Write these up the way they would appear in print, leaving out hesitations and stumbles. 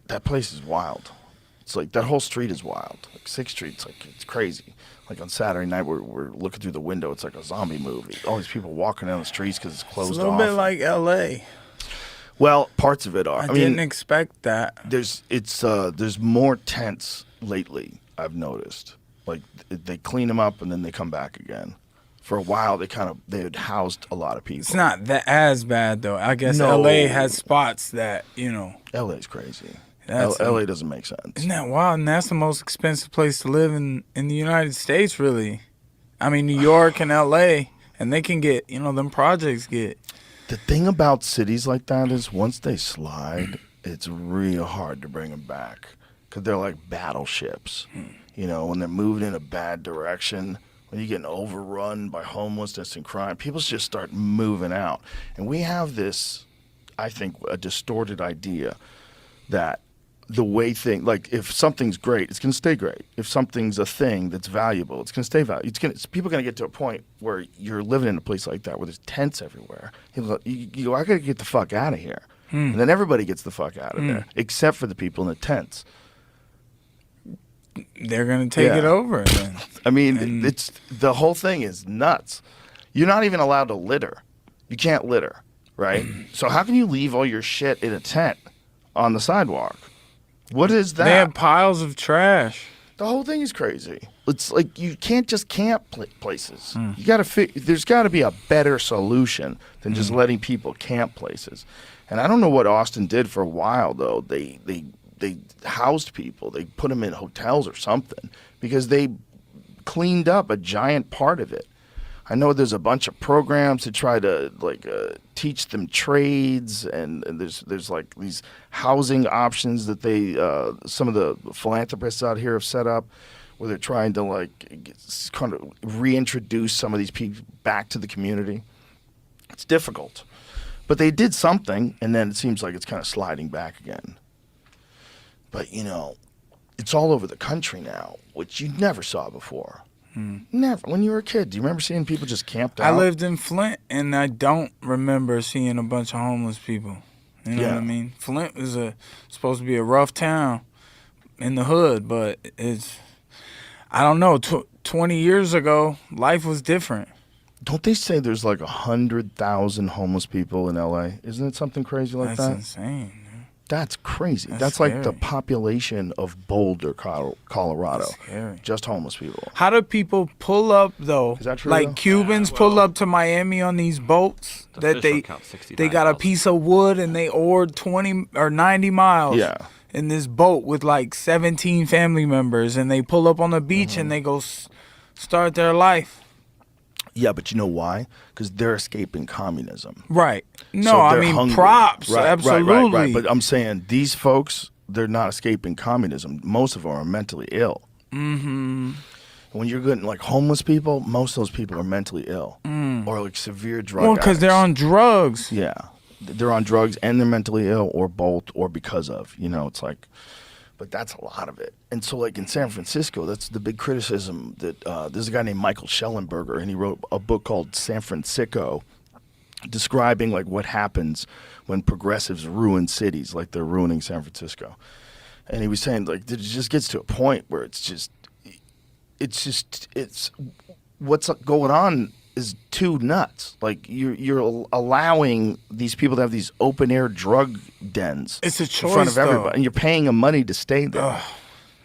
that place is wild. It's like that whole street is wild. Like 6th Street's like it's crazy. Like on Saturday night, we're looking through the window. It's like a zombie movie. All these people walking down the streets because it's closed off. It's a little bit like L.A. Well, parts of it are. I didn't expect that. There's more tents lately. I've noticed. Like they clean them up and then they come back again. For a while, they had housed a lot of people. It's not that as bad though. I guess L.A. has spots that L.A.'s crazy. L.A. doesn't make sense. Isn't that wild? And that's the most expensive place to live in the United States, really. I mean, New York and L.A. and they can get them projects get. The thing about cities like that is once they slide, it's real hard to bring them back because they're like battleships. When they're moving in a bad direction. When you're getting overrun by homelessness and crime, people just start moving out. And we have this, I think, a distorted idea that the way like if something's great, it's going to stay great. If something's a thing that's valuable, it's going to stay valuable. People are going to get to a point where you're living in a place like that where there's tents everywhere. You go, I got to get the fuck out of here. And then everybody gets the fuck out of there, except for the people in the tents. They're going to take it over. Then. I mean, it's the whole thing is nuts. You're not even allowed to litter. You can't litter, right? So how can you leave all your shit in a tent on the sidewalk? What is that? They have piles of trash. The whole thing is crazy. It's like you can't just camp places. You got to there's got to be a better solution than just letting people camp places. And I don't know what Austin did for a while though. They housed people. They put them in hotels or something because they cleaned up a giant part of it. I know there's a bunch of programs to try to teach them trades, and there's like these housing options that they some of the philanthropists out here have set up, where they're trying to kind of reintroduce some of these people back to the community. It's difficult, but they did something, and then it seems like it's kind of sliding back again. But it's all over the country now, which you never saw before. Never. When you were a kid, do you remember seeing people just camped out? I lived in Flint, and I don't remember seeing a bunch of homeless people. You know what I mean? Flint is supposed to be a rough town in the hood, but I don't know, 20 years ago, life was different. Don't they say there's like 100,000 homeless people in L.A.? Isn't it something crazy like that? That's insane. That's crazy. That's scary. like the population of Boulder, Colorado. That's scary. Just homeless people. How do people pull up though? Is that true? Like though? Cubans pull up to Miami on these boats that they got a piece of wood and they oared 20 or 90 miles. Yeah. In this boat with like 17 family members, and they pull up on the beach and they go start their life. Yeah, but you know why? Because they're escaping communism. Right. No, So I they're mean hungry. props. Right, Absolutely. Right. But I'm saying these folks, they're not escaping communism. Most of them are mentally ill. Mm-hmm. When you're getting like homeless people, most of those people are mentally ill or like severe drug addicts. Well, because they're on drugs. Yeah. They're on drugs and they're mentally ill or both or because of. It's like... But that's a lot of it. And so, like, in San Francisco, that's the big criticism that there's a guy named Michael Schellenberger, and he wrote a book called San Francisco, describing, like, what happens when progressives ruin cities, like they're ruining San Francisco. And he was saying, like, it just gets to a point where it's what's going on is too nuts. Like you're allowing these people to have these open air drug dens. It's a choice in front of everybody, though. and you're paying them money to stay there.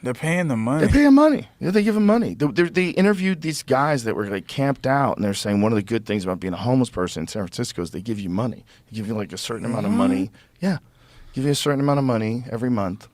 They're paying the money. They pay them money. Yeah, they give them money. They interviewed these guys that were like camped out, and they're saying one of the good things about being a homeless person in San Francisco is they give you money. They give you like a certain amount of money. Yeah, give you a certain amount of money every month,